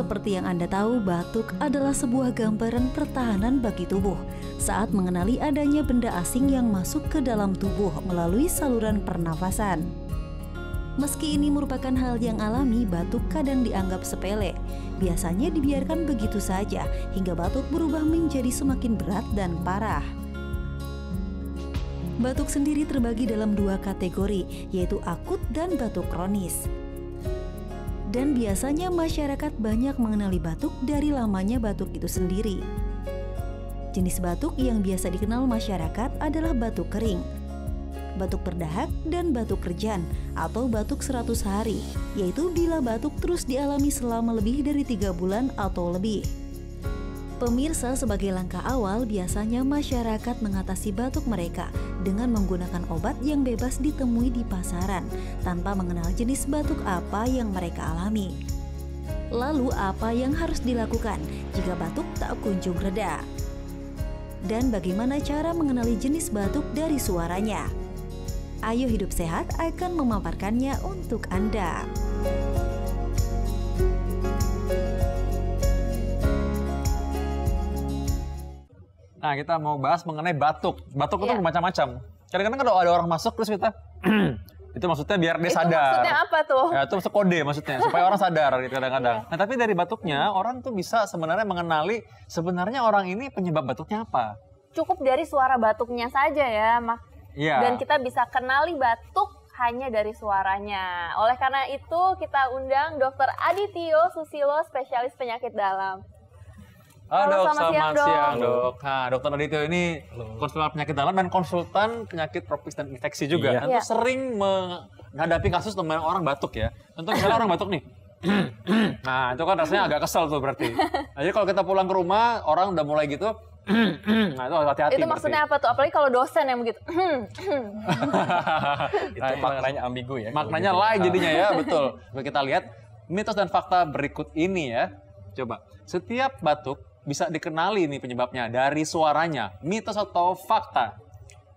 Seperti yang Anda tahu, batuk adalah sebuah gambaran pertahanan bagi tubuh saat mengenali adanya benda asing yang masuk ke dalam tubuh melalui saluran pernafasan. Meski ini merupakan hal yang alami, batuk kadang dianggap sepele. Biasanya dibiarkan begitu saja hingga batuk berubah menjadi semakin berat dan parah. Batuk sendiri terbagi dalam dua kategori, yaitu akut dan batuk kronis. Dan biasanya masyarakat banyak mengenali batuk dari lamanya batuk itu sendiri. Jenis batuk yang biasa dikenal masyarakat adalah batuk kering, batuk berdahak, dan batuk kerjan atau batuk 100 hari, yaitu bila batuk terus dialami selama lebih dari 3 bulan atau lebih. Pemirsa, sebagai langkah awal biasanya masyarakat mengatasi batuk mereka dengan menggunakan obat yang bebas ditemui di pasaran tanpa mengenal jenis batuk apa yang mereka alami. Lalu apa yang harus dilakukan jika batuk tak kunjung reda? Dan bagaimana cara mengenali jenis batuk dari suaranya? Ayo Hidup Sehat akan memaparkannya untuk Anda. Nah, kita mau bahas mengenai batuk. Batuk itu bermacam-macam. Kadang-kadang kalau ada orang masuk terus kita itu maksudnya biar dia sadar. Itu maksudnya apa tuh? Ya, itu maksud kode maksudnya supaya orang sadar gitu kadang-kadang. Nah, tapi dari batuknya orang tuh bisa sebenarnya mengenali sebenarnya orang ini penyebab batuknya apa. Cukup dari suara batuknya saja ya, Mak. Iya. Dan kita bisa kenali batuk hanya dari suaranya. Oleh karena itu kita undang Dr. Adityo Susilo, spesialis penyakit dalam. Halo, selamat siang, siang, Dok. Nah, Dr. Adityo ini konsultan penyakit dalam dan konsultan penyakit tropis dan infeksi juga. Iya. Tentu sering menghadapi kasus teman orang batuk ya. Tentu misalnya orang batuk nih. Nah, itu kan rasanya agak kesel tuh berarti. Nah, jadi kalau kita pulang ke rumah, orang udah mulai gitu. Nah, itu hati-hati. Itu maksudnya apa tuh? Apalagi kalau dosen yang begitu. Itu maknanya ambigu ya. Maknanya lain jadinya ya, betul. Coba kita lihat mitos dan fakta berikut ini ya. Coba, setiap batuk bisa dikenali nih penyebabnya dari suaranya. Mitos atau fakta?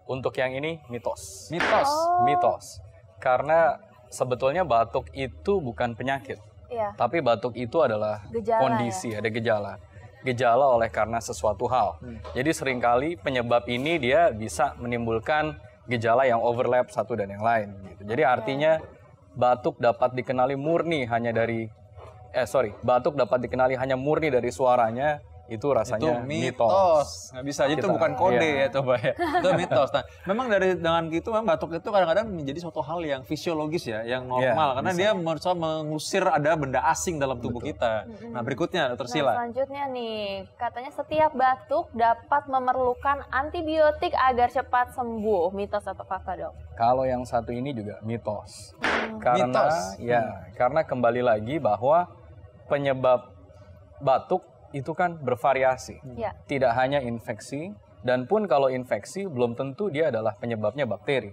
Untuk yang ini mitos. Mitos. Mitos. Karena sebetulnya batuk itu bukan penyakit. Iya. Tapi batuk itu adalah Gejala, kondisi, ada gejala. Gejala oleh karena sesuatu hal. Jadi seringkali penyebab ini dia bisa menimbulkan gejala yang overlap satu dan yang lain. Gitu. Jadi artinya batuk dapat dikenali murni hanya dari batuk dapat dikenali hanya murni dari suaranya, itu rasanya itu mitos. Nggak bisa, itu bukan kode ya coba ya. Itu mitos. Nah, memang dengan gitu memang batuk itu kadang-kadang menjadi suatu hal yang fisiologis ya, yang normal karena dia mengusir ada benda asing dalam tubuh kita. Nah, berikutnya Dr. Sila. Nah, selanjutnya nih, katanya setiap batuk dapat memerlukan antibiotik agar cepat sembuh. Mitos atau fakta, Dok? Kalau yang satu ini juga mitos. Karena Mitos. Karena kembali lagi bahwa penyebab batuk itu kan bervariasi. Tidak hanya infeksi, dan pun kalau infeksi belum tentu dia adalah penyebabnya bakteri.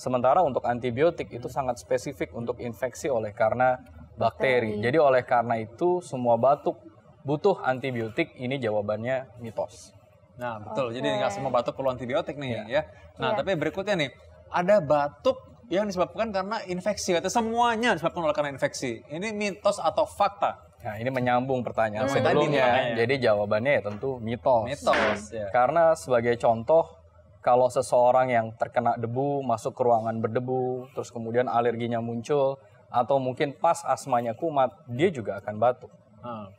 Sementara untuk antibiotik itu sangat spesifik untuk infeksi oleh karena bakteri. Jadi oleh karena itu semua batuk butuh antibiotik, ini jawabannya mitos. Nah, betul. Jadi nggak semua batuk perlu antibiotik nih ya. Nah, tapi berikutnya nih, ada batuk yang disebabkan karena infeksi. Atau semuanya disebabkan oleh karena infeksi. Ini mitos atau fakta? Nah, ini menyambung pertanyaan Tadi sebelumnya. nih, Jadi jawabannya ya tentu mitos. Mitos, ya. Karena sebagai contoh, kalau seseorang yang terkena debu, masuk ke ruangan berdebu, terus kemudian alerginya muncul, atau mungkin pas asmanya kumat, dia juga akan batuk.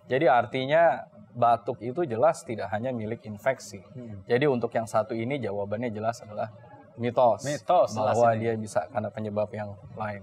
Jadi artinya batuk itu jelas tidak hanya milik infeksi. Jadi untuk yang satu ini jawabannya jelas adalah mitos. Mitos, bahwa jelas ini. dia bisa karena penyebab yang lain.